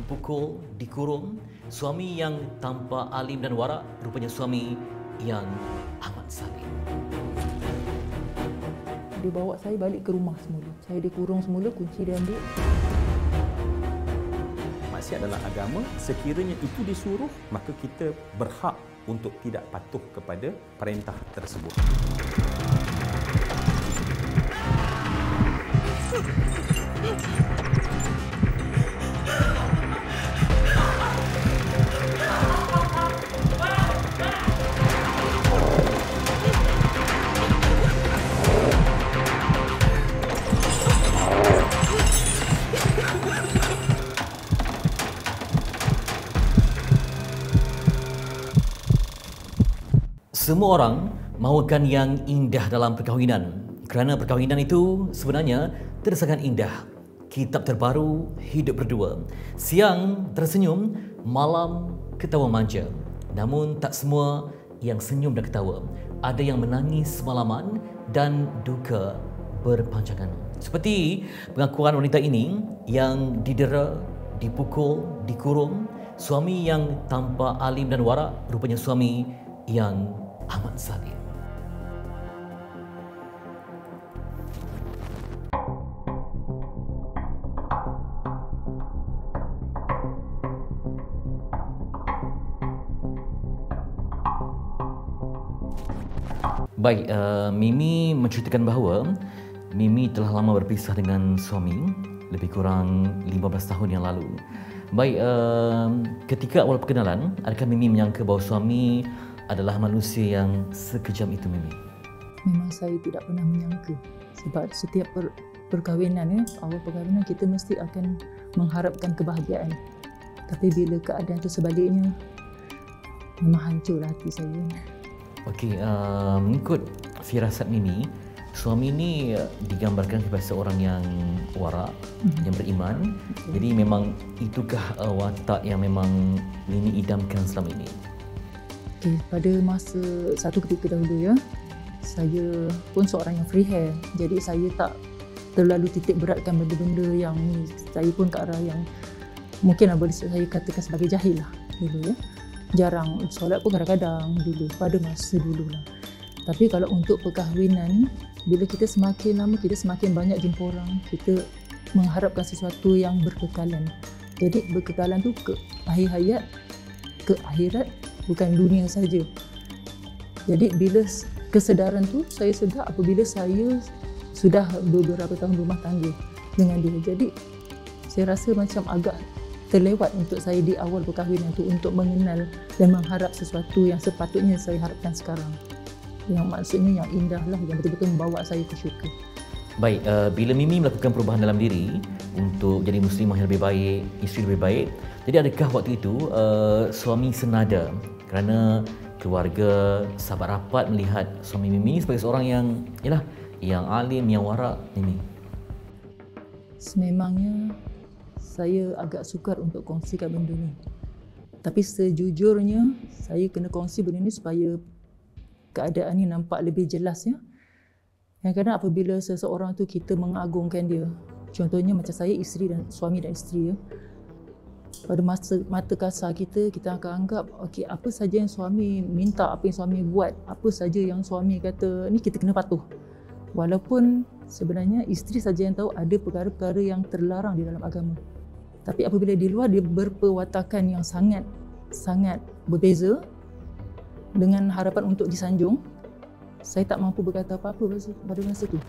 dipukul, dikurung. Suami yang tanpa alim dan warak rupanya suami yang amat zalim. Dia bawa saya balik ke rumah semula. Saya dikurung semula, kunci dia ambil. Maksiat dalam agama, sekiranya itu disuruh, maka kita berhak untuk tidak patuh kepada perintah tersebut. Semua orang mahukan yang indah dalam perkahwinan. Kerana perkahwinan itu sebenarnya terasa indah. Kitab terbaru, hidup berdua. Siang tersenyum, malam ketawa manja. Namun tak semua yang senyum dan ketawa. Ada yang menangis semalaman dan duka berpanjangan. Seperti pengakuan wanita ini yang didera, dipukul, dikurung. Suami yang tanpa alim dan warak rupanya suami yang amat zalim. Baik, Mimi menceritakan bahawa Mimi telah lama berpisah dengan suami, lebih kurang 15 tahun yang lalu. Baik, ketika awal perkenalan, adakah Mimi menyangka bahawa suami adalah manusia yang sekejam itu, Mimi? Memang saya tidak pernah menyangka. Sebab setiap perkahwinan, awal perkahwinan kita mesti akan mengharapkan kebahagiaan. Tapi bila keadaan itu sebaliknya, memang hancurlah hati saya. Okey, mengikut firasat Mimi, suami ini digambarkan sebagai seorang yang warak, yang beriman. Jadi memang itukah watak yang memang Mimi idamkan selama ini? Okay, pada masa satu ketika dahulu saya pun seorang yang free hair. Jadi saya tak terlalu titik beratkan benda-benda yang ni. Saya pun ke arah yang mungkin boleh saya katakan sebagai jahil lah dulu . Jarang solat pun kadang-kadang dulu, pada masa dulu lah. Tapi kalau untuk perkahwinan, bila kita semakin lama, kita semakin banyak jumpa orang, kita mengharapkan sesuatu yang berkekalan. Jadi berkekalan tu ke akhir hayat, ke akhirat, bukan dunia saja. Jadi bila kesedaran tu saya sedar apabila saya sudah beberapa tahun rumah tangga dengan dia. Jadi saya rasa macam agak terlewat untuk saya di awal perkahwinan tu untuk mengenal dan mengharap sesuatu yang sepatutnya saya harapkan sekarang. Yang maksudnya yang indah lah, yang betul-betul membawa saya ke syurga. Baik, bila Mimi melakukan perubahan dalam diri untuk jadi muslimah yang lebih baik, isteri lebih baik, jadi adakah waktu itu suami senada kerana keluarga, sahabat rapat melihat suami Mimi sebagai seorang yang alim, yang warak, Mimi? Sememangnya saya agak sukar untuk kongsikan benda ni. Tapi sejujurnya saya kena kongsi benda ni supaya keadaan ni nampak lebih jelas . Kadang-kadang apabila seseorang tu kita mengagungkan dia, contohnya macam saya, isteri dan suami dan isteri pada mata kasar kita akan anggap okey, apa saja yang suami minta, apa yang suami buat, apa saja yang suami kata ni kita kena patuh. Walaupun sebenarnya isteri saja yang tahu ada perkara-perkara yang terlarang di dalam agama. Tapi apabila di luar, dia berperwatakan yang sangat berbeza dengan harapan untuk disanjung. Saya tak mampu berkata apa-apa pada masa itu.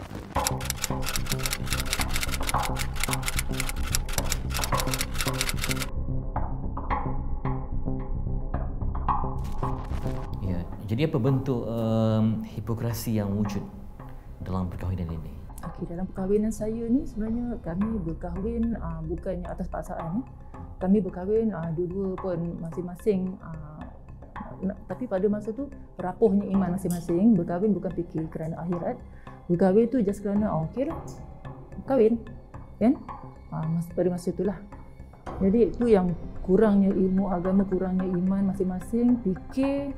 Ya, jadi apa bentuk hipokrasi yang wujud dalam perkahwinan ini? Okey, dalam perkahwinan saya ni sebenarnya kami berkahwin bukannya atas paksaan. Kami berkahwin dua-dua pun masing-masing tapi pada masa tu rapuhnya iman masing-masing. Berkahwin bukan fikir kerana akhirat. Berkahwin tu just kerana okey lah, kahwin kan. Pada masa itulah. Jadi itu yang kurangnya ilmu agama, kurangnya iman masing-masing, fikir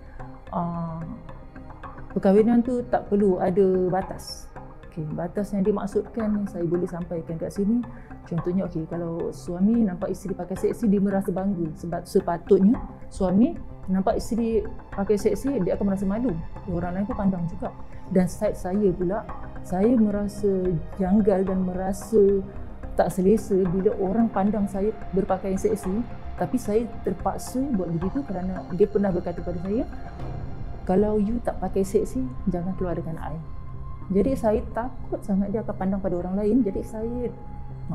perkahwinan tu tak perlu ada batas. Okey, batas yang dimaksudkan saya boleh sampaikan kat sini. Contohnya okey, kalau suami nampak isteri pakai seksi dia merasa bangga sebab sepatutnya suami nampak isteri pakai seksi dia akan merasa malu. Orang lain pun pandang juga. Dan side saya pula, saya merasa janggal dan merasa tak selesa bila orang pandang saya berpakaian seksi, tapi saya terpaksa buat begitu kerana dia pernah berkata pada saya, kalau you tak pakai seksi, jangan keluar dengan I. Jadi saya takut sangat dia akan pandang pada orang lain. Jadi saya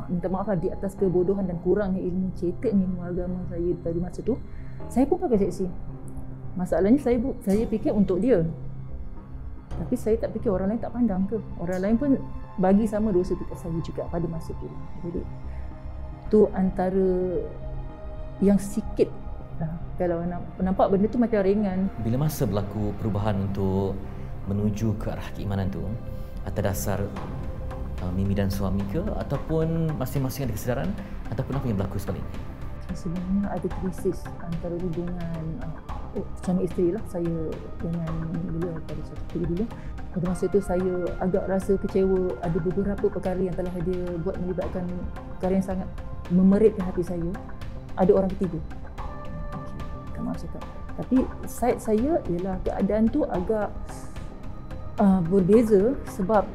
minta maaf lah di atas kebodohan dan kurangnya ilmu, ceteknya ilmu agama saya pada masa tu. Saya pun pakai seksi. Masalahnya saya fikir untuk dia. Tapi saya tak fikir orang lain tak pandang ke. Orang lain pun bagi sama dosa dekat saya juga pada masa tu. Jadi tu antara yang sikit lah. Kalau nampak benda tu macam ringan. Bila masa berlaku perubahan untuk menuju ke arah keimanan tu, atas dasar Mimi dan suami ke, ataupun masing-masing ada kesedaran, ataupun apa yang berlaku sebaliknya? Sebenarnya ada krisis antara hubungan suami isteri lah saya dengan beliau pada satu ketika dulu. Pada masa itu saya agak rasa kecewa, ada beberapa perkara yang telah dia buat melibatkan perkara yang sangat memerit hati saya. Ada orang ketiga. Tak maaf cakap. Tapi side saya ialah keadaan tu agak berbeza sebab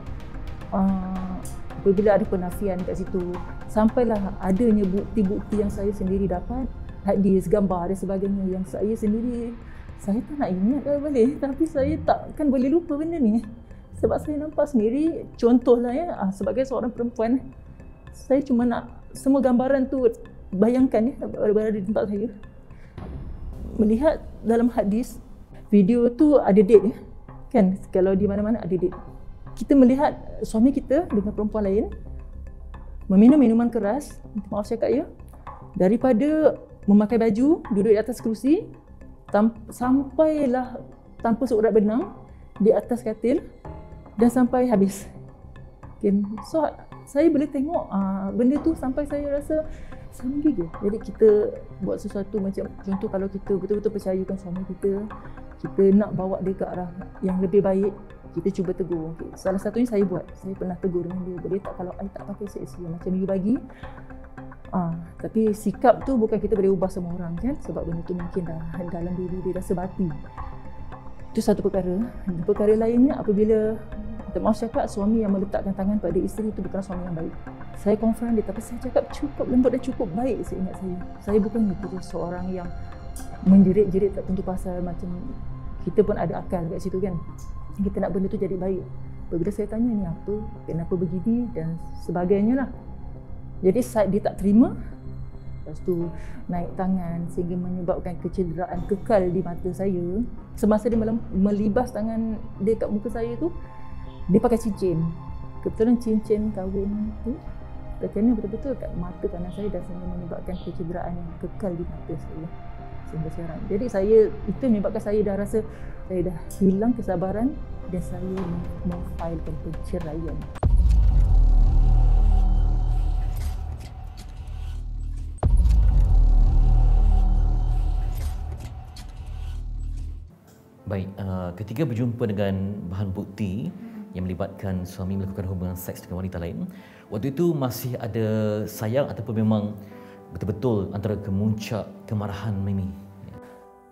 apabila ada penafian kat situ, sampailah adanya bukti-bukti yang saya sendiri dapat, hadis, gambar dan sebagainya yang saya sendiri tak nak ingat kalau boleh, tapi saya takkan boleh lupa benda ni sebab saya nampak sendiri. Contohlah ya, sebagai seorang perempuan, saya cuma nak semua gambaran tu bayangkan ya, berada di tempat saya, melihat dalam hadis video tu ada date ya. Kan, kalau di mana-mana ada date. Kita melihat suami kita dengan perempuan lain meminum minuman keras, maaf cakap ya, daripada memakai baju, duduk di atas kerusi, sampailah tanpa seurat benang di atas katil dan sampai habis. Okay. So, saya boleh tengok benda tu sampai saya rasa saya menggigil. Jadi kita buat sesuatu macam contoh, kalau kita betul-betul percayakan suami kita nak bawa dia ke arah yang lebih baik, kita cuba tegur. Okay. Salah satunya saya buat. Saya pernah tegur dengan dia, boleh tak kalau I tak pakai seksi macam you bagi. Tapi sikap tu bukan kita boleh ubah semua orang kan, sebab benda tu mungkin dah dalam diri dia dah sebati. Itu satu perkara. Perkara lainnya apabila, maaf cakap, suami yang meletakkan tangan pada isteri itu bukan suami yang baik. Saya confront dia, tapi saya cakap cukup lembut dan cukup baik. Saya ingat saya bukan itu seorang yang menjerit-jerit tak tentu pasal, macam kita pun ada akal kat situ kan. Kita nak benda tu jadi baik. Bila saya tanya ni apa, kenapa begini dan sebagainya lah. Jadi saat dia tak terima, lepas tu naik tangan sehingga menyebabkan kecederaan kekal di mata saya. Semasa dia melibas tangan dia kat muka saya tu, dia pakai cincin. Kebetulan cincin kahwin tu terkena betul-betul kat mata kanan saya dan sehingga menyebabkan kecederaan yang kekal di mata saya sehingga sekarang. Jadi itu menyebabkan saya dah rasa saya dah hilang kesabaran dan saya memfailkan perceraian. Baik, ketika berjumpa dengan bahan bukti yang melibatkan suami melakukan hubungan seks dengan wanita lain, waktu itu masih ada sayang ataupun memang betul-betul antara kemuncak kemarahan Mimi?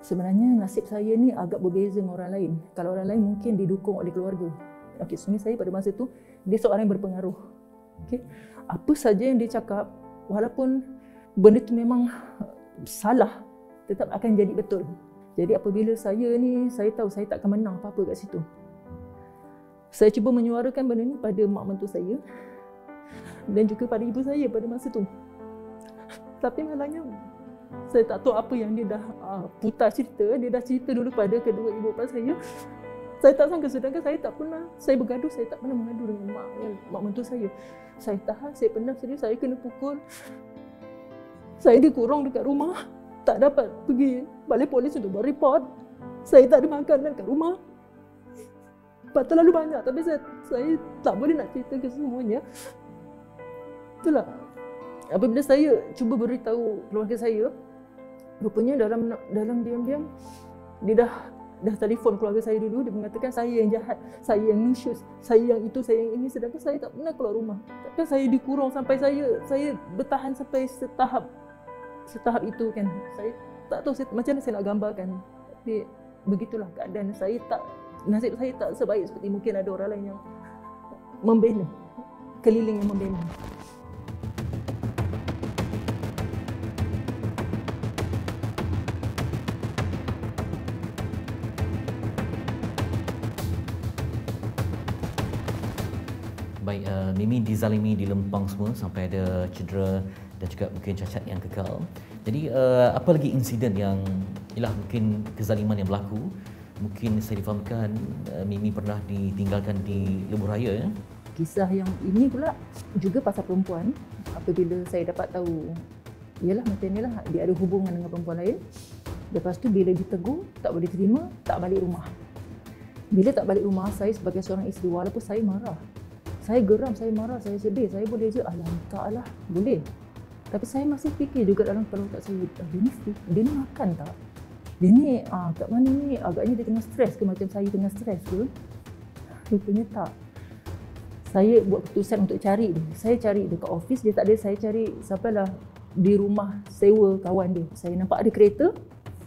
Sebenarnya nasib saya ni agak berbeza dengan orang lain. Kalau orang lain mungkin didukung oleh keluarga. Okey, suami saya pada masa tu dia seorang yang berpengaruh. Okey, apa saja yang dia cakap, walaupun benda tu memang salah, tetap akan jadi betul. Jadi apabila saya tahu saya tak akan menang apa-apa kat situ. Saya cuba menyuarakan benda ni pada mak mentua saya dan juga pada ibu saya pada masa tu. Tapi malangnya saya tak tahu apa yang dia dah putar cerita. Dia dah cerita dulu pada kedua ibu bapa saya. Saya tak sangka, sedangkan saya tak pernah, saya bergaduh, saya tak pernah mengadu dengan mak mentua saya. Saya tahan, saya pernah serius, saya kena pukul. Saya dikurung dekat rumah. Tak dapat pergi balik polis untuk buat report. Saya tak ada makanan kat rumah. Terlalu banyak, tapi saya tak boleh nak cerita ke semuanya. Itulah. Apabila saya cuba beritahu keluarga saya, rupanya dalam diam-diam dia dah dah telefon keluarga saya dulu, dia mengatakan saya yang jahat, saya yang nusyus, saya yang itu, saya yang ini, sedangkan saya tak pernah keluar rumah. Takkan saya dikurung sampai saya bertahan sampai setahap itu kan. Saya tak tahu macam mana saya nak gambarkan. Tapi begitulah keadaan saya. Nasib saya tak sebaik seperti mungkin ada orang lain yang membina, keliling yang membina. Baik, Mimi dizalimi di Lempang semua sampai ada cedera dan juga mungkin cacat yang kekal. Jadi apa lagi insiden yang ialah mungkin kezaliman yang berlaku? Mungkin saya difahamkan Mimi pernah ditinggalkan di Lebuhraya ya? Kisah yang ini pula juga pasal perempuan. Apabila saya dapat tahu, ialah macam inilah, dia ada hubungan dengan perempuan lain. Lepas tu bila ditegur, tak boleh terima, tak balik rumah. Bila tak balik rumah, saya sebagai seorang isteri, walaupun saya marah, saya geram, saya marah, saya sedih, saya boleh je, alhamdulillah, boleh. Tapi saya masih fikir juga dalam kepala otak saya, dia ni makan tak? Dia ni, kat mana ni? Agaknya dia tengah stres ke macam saya tengah stres ke? Rupanya tak. Saya buat keputusan untuk cari dia. Saya cari dekat office, dia tak ada. Saya cari sampailah di rumah sewa kawan dia. Saya nampak ada kereta,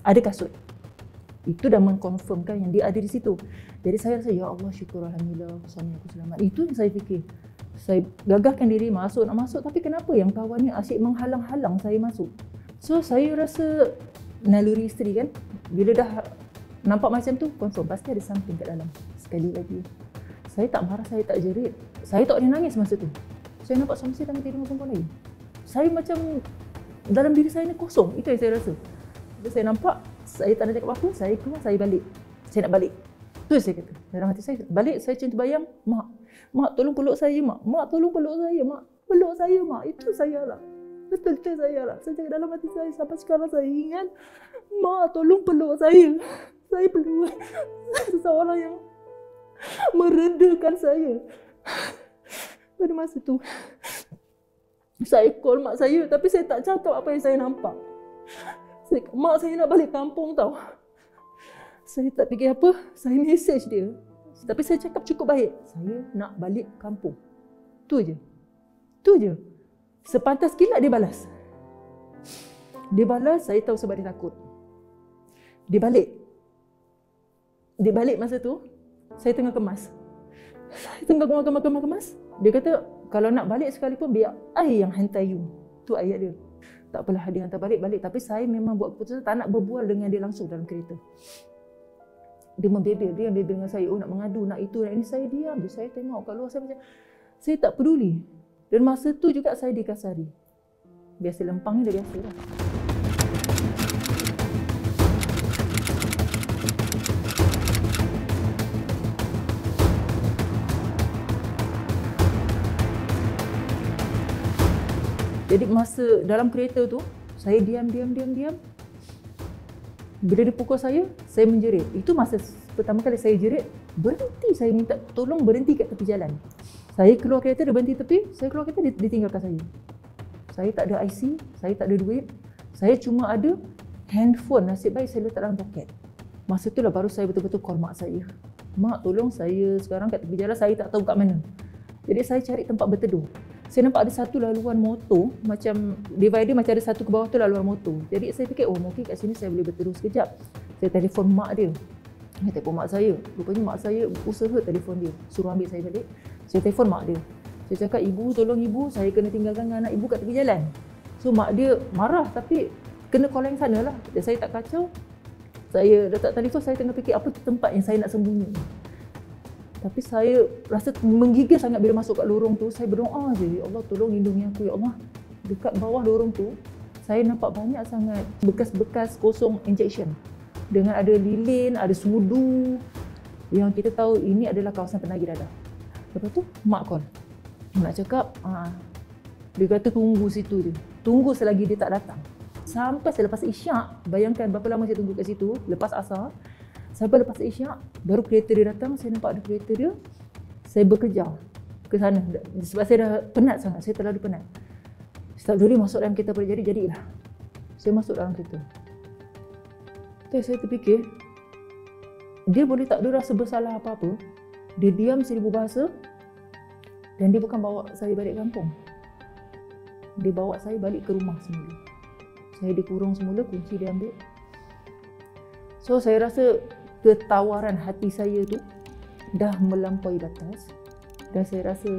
ada kasut. Itu dah mengkonfirmkan yang dia ada di situ. Jadi saya rasa, ya Allah, syukur alhamdulillah suami aku selamat. Itu yang saya fikir. Saya gagahkan diri nak masuk, tapi kenapa yang kawan ni asyik menghalang-halang saya masuk? So saya rasa naluri isteri kan, bila dah nampak macam tu, confirm pasti ada something kat dalam. Sekali lagi, saya tak marah, saya tak jerit, saya tak boleh nangis masa tu. Saya nampak suami saya tengah tidur dengan perempuan lain. Saya macam dalam diri saya ni kosong. Itu yang saya rasa. Bila saya nampak, saya tak nak cakap apa, saya keluar, saya balik. Saya nak balik. Tu saya kata. Dalam hati saya, balik saya macam terbayang, Mak tolong peluk saya, Mak tolong peluk saya, Mak. Peluk saya, Mak. Itu saya lah. Betul-betul saya lah. Saya cakap dalam hati saya, sampai sekarang saya ingat, Mak tolong peluk saya. Saya perlu seseorang yang meredakan saya. Pada masa tu, saya call mak saya, tapi saya tak cakap apa yang saya nampak. Mak saya nak balik kampung tau. Saya tak fikir apa, saya message dia. Tapi saya cakap cukup baik, saya nak balik kampung. Tu je. Sepantas kilat dia balas. Dia balas, saya tahu sebab dia takut. Dia balik masa tu, saya tengah kemas. Saya tengah kemas. Dia kata, kalau nak balik sekalipun, biar I yang hantar you. Tu ayat dia. Tak apalah, dia hantar balik. Tapi saya memang buat keputusan tak nak berbual dengan dia langsung dalam kereta. Dia membebel dengan saya. Oh, nak mengadu, nak itu, nak ini. Saya diam je. Saya tengok kat luar, saya macam, saya tak peduli. Dan masa tu juga saya dikasari. Biasa Lempang ni dah biasa lah. Jadi masa dalam kereta tu, saya diam. Bila dia pukul saya menjerit. Itu masa pertama kali saya jerit, berhenti. Saya minta tolong berhenti kat tepi jalan. Saya keluar kereta, dia berhenti tepi. Saya keluar kereta, dia tinggalkan saya. Saya tak ada IC, saya tak ada duit. Saya cuma ada handphone. Nasib baik saya letak dalam poket. Masa tu lah baru saya betul-betul call mak saya. Mak, tolong saya sekarang kat tepi jalan, saya tak tahu kat mana. Jadi saya cari tempat berteduh. Saya nampak ada satu laluan motor, macam divider macam ada satu ke bawah tu laluan motor. Jadi saya fikir, oh mungkin kat sini saya boleh berteduh sekejap. Saya telefon mak dia. Saya telefon mak saya. Rupanya mak saya usaha telefon dia, suruh ambil saya balik. Saya telefon mak dia. Saya cakap, ibu tolong ibu, saya kena tinggalkan dengan anak ibu kat tepi jalan. So mak dia marah, tapi kena call yang sana lah. Dan saya tak kacau. Saya letak telefon, saya tengah fikir apa tempat yang saya nak sembunyi. Tapi saya rasa menggigil sangat bila masuk kat lorong tu. Saya berdoa je, ya Allah tolong lindungi aku, ya Allah. Dekat bawah lorong tu, saya nampak banyak sangat bekas-bekas kosong injection. Dengan ada lilin, ada sudu. Yang kita tahu ini adalah kawasan penagih dadah. Lepas tu, mak call. Nak cakap, dia kata tunggu situ je. Tunggu selagi dia tak datang. Sampai selepas isyak, bayangkan berapa lama saya tunggu kat situ, lepas asar. Sampai lepas isyak, baru kereta dia datang, saya nampak ada kereta dia. Saya berkejar ke sana. Sebab saya dah penat sangat, saya terlalu penat. Saya tak boleh masuk dalam kereta boleh jadilah. Saya masuk dalam kereta. Terus saya terfikir, dia boleh tak ada rasa bersalah apa-apa. Dia diam 1000 bahasa dan dia bukan bawa saya balik kampung. Dia bawa saya balik ke rumah semula. Saya dikurung semula, kunci dia ambil. So saya rasa ketawaran hati saya tu dah melampaui batas dan saya rasa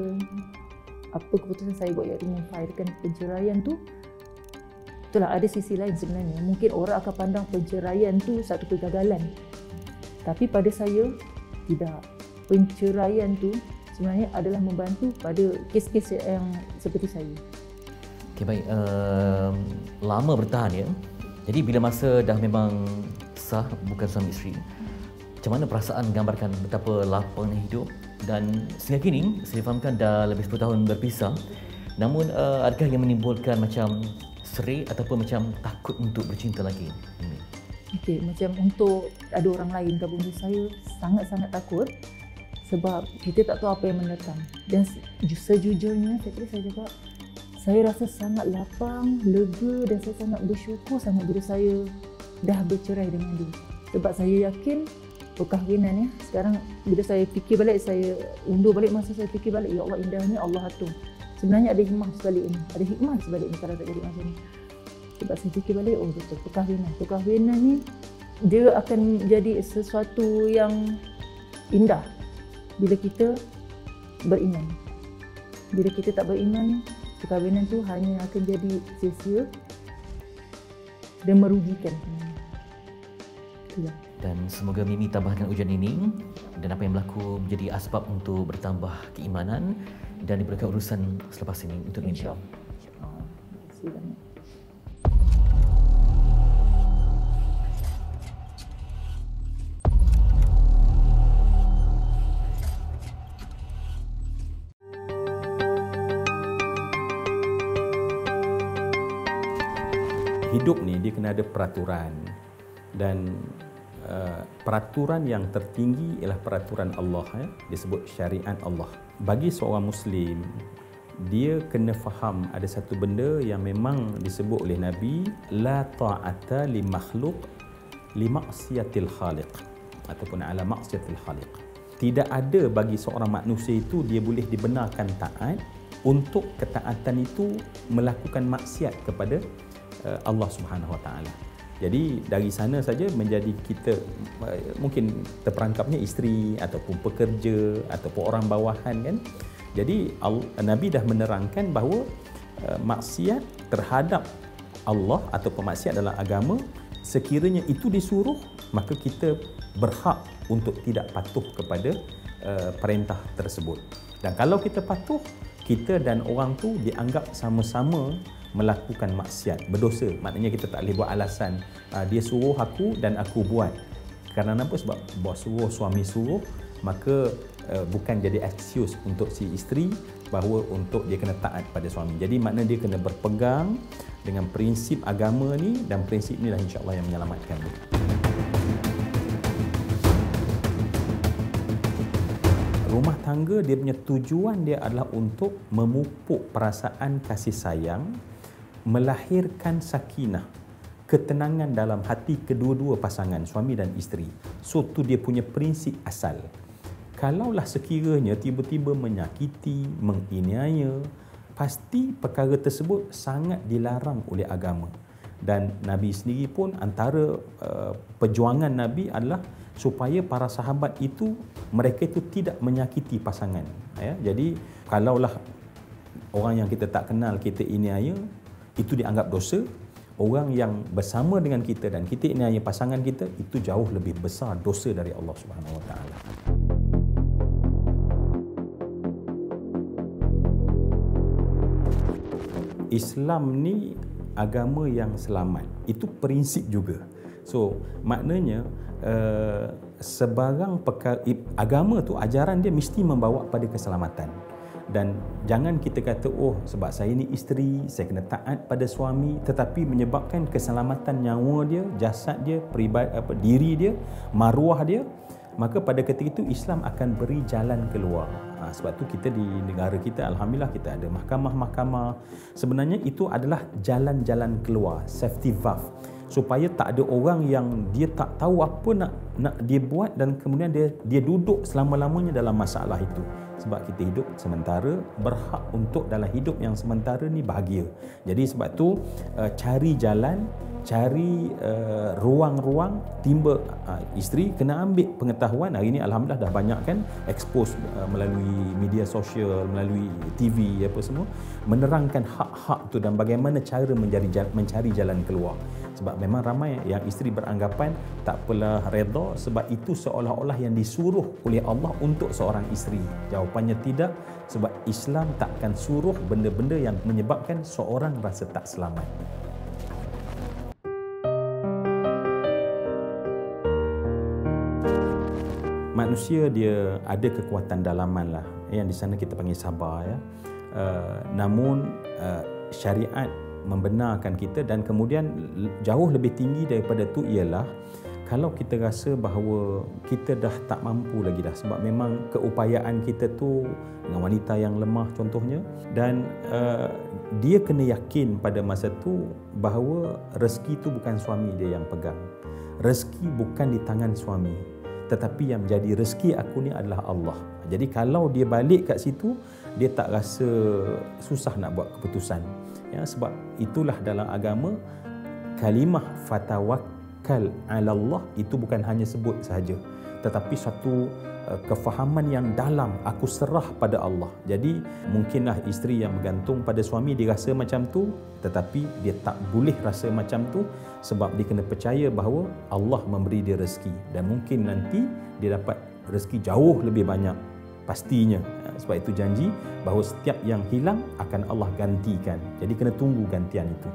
apa keputusan saya buat iaitu memfailkan penceraian tu, itulah ada sisi lain sebenarnya. Mungkin orang akan pandang penceraian tu satu kegagalan. Tapi pada saya, tidak. Penceraian tu sebenarnya adalah membantu pada kes-kes yang seperti saya. Okey, baik. Lama bertahan ya. Jadi bila masa dah memang sah, bukan suami isteri, macam mana perasaan menggambarkan betapa lapangnya hidup dan sehingga kini saya fahamkan dah lebih 10 tahun berpisah. Namun adakah yang menimbulkan macam serik ataupun macam takut untuk bercinta lagi? Okey, macam untuk ada orang lain gabung dengan saya, sangat-sangat takut sebab kita tak tahu apa yang mendatang. Dan sejujurnya, saya cakap, saya rasa sangat lapang, lega dan saya sangat bersyukur sangat bila saya dah bercerai dengan dia. Sebab saya yakin perkahwinan sekarang bila saya fikir balik, saya undur balik masa saya fikir balik, ya Allah indahnya Allah atur. Sebenarnya ada hikmah sebalik ini, ada hikmah sebalik ini kalau tak jadi macam ni. Sebab saya fikir balik, oh betul, perkahwinan ni dia akan jadi sesuatu yang indah bila kita beriman. Bila kita tak beriman, perkahwinan tu hanya akan jadi sia-sia dan merugikan. Itulah. Dan semoga Mimi tambahkan ujian ini dan apa yang berlaku menjadi asbab untuk bertambah keimanan dan diberikan urusan selepas ini untuk Mimi. InsyaAllah. Terima kasih banyak. Hidup ni dia kena ada peraturan dan peraturan yang tertinggi ialah peraturan Allah, disebut syariat Allah. Bagi seorang Muslim, dia kena faham ada satu benda yang memang disebut oleh Nabi, la ta'ata li makhluk li maksiatil khaliq ataupun ala maksiatil khaliq. Tidak ada bagi seorang manusia itu dia boleh dibenarkan taat untuk ketaatan itu melakukan maksiat kepada Allah Subhanahu Wa Taala. Jadi dari sana saja menjadi kita mungkin terperangkapnya isteri ataupun pekerja ataupun orang bawahan kan. Jadi Nabi dah menerangkan bahawa maksiat terhadap Allah ataupun maksiat dalam agama, sekiranya itu disuruh, maka kita berhak untuk tidak patuh kepada perintah tersebut. Dan kalau kita patuh, kita dan orang tu dianggap sama-sama melakukan maksiat, berdosa. Maknanya kita tak boleh buat alasan dia suruh aku dan aku buat. Kerana apa? Sebab bos suruh, suami suruh, maka bukan jadi excuse untuk si isteri bahawa untuk dia kena taat pada suami. Jadi maknanya dia kena berpegang dengan prinsip agama ni, dan prinsip inilah insya-Allah yang menyelamatkan dia. Rumah tangga dia punya tujuan dia adalah untuk memupuk perasaan kasih sayang, melahirkan sakinah, ketenangan dalam hati kedua-dua pasangan, suami dan isteri. So tu dia punya prinsip asal. Kalaulah sekiranya tiba-tiba menyakiti, menganiaya, pasti perkara tersebut sangat dilarang oleh agama. Dan Nabi sendiri pun antara perjuangan Nabi adalah supaya para sahabat itu, mereka itu tidak menyakiti pasangan. Jadi kalaulah orang yang kita tak kenal kita iniaya, itu dianggap dosa. Orang yang bersama dengan kita dan kita iniaya pasangan kita, itu jauh lebih besar dosa dari Allah Subhanahu Wa Taala. Islam ni agama yang selamat. Itu prinsip juga. So maknanya sebarang perkara agama tu, ajaran dia mesti membawa pada keselamatan. Dan jangan kita kata, oh sebab saya ni isteri, saya kena taat pada suami, tetapi menyebabkan keselamatan nyawa dia, jasad dia, diri dia, maruah dia, maka pada ketika itu Islam akan beri jalan keluar. Sebab tu kita di negara kita, alhamdulillah kita ada mahkamah-mahkamah. Sebenarnya itu adalah jalan-jalan keluar, safety valve, supaya tak ada orang yang dia tak tahu apa nak dia buat dan kemudian dia duduk selama-lamanya dalam masalah itu. Sebab kita hidup sementara, berhak untuk dalam hidup yang sementara ni bahagia. Jadi sebab tu cari jalan, cari ruang-ruang, timba isteri kena ambil pengetahuan. Hari ini alhamdulillah dah banyak kan expose melalui media sosial, melalui TV apa semua, menerangkan hak-hak tu dan bagaimana cara mencari jalan keluar. Sebab memang ramai yang isteri beranggapan tak apalah redha sebab itu seolah-olah yang disuruh oleh Allah untuk seorang isteri. Jawapannya tidak, sebab Islam takkan suruh benda-benda yang menyebabkan seorang rasa tak selamat. Manusia dia ada kekuatan dalaman lah, yang di sana kita panggil sabar ya. Namun syariat membenarkan kita, dan kemudian jauh lebih tinggi daripada tu ialah kalau kita rasa bahawa kita dah tak mampu lagi dah, sebab memang keupayaan kita tu dengan wanita yang lemah contohnya, dan dia kena yakin pada masa tu bahawa rezeki tu bukan suami dia yang pegang. Rezeki bukan di tangan suami, tetapi yang menjadi rezeki aku ni adalah Allah. Jadi kalau dia balik kat situ, dia tak rasa susah nak buat keputusan. Ya, sebab itulah dalam agama kalimah fatawakkal 'ala Allah itu bukan hanya sebut sahaja, tetapi satu kefahaman yang dalam, aku serah pada Allah. Jadi mungkinlah isteri yang bergantung pada suami dia rasa macam tu, tetapi dia tak boleh rasa macam tu sebab dia kena percaya bahawa Allah memberi dia rezeki, dan mungkin nanti dia dapat rezeki jauh lebih banyak pastinya. Sebab itu janji bahawa setiap yang hilang akan Allah gantikan. Jadi kena tunggu gantian itu.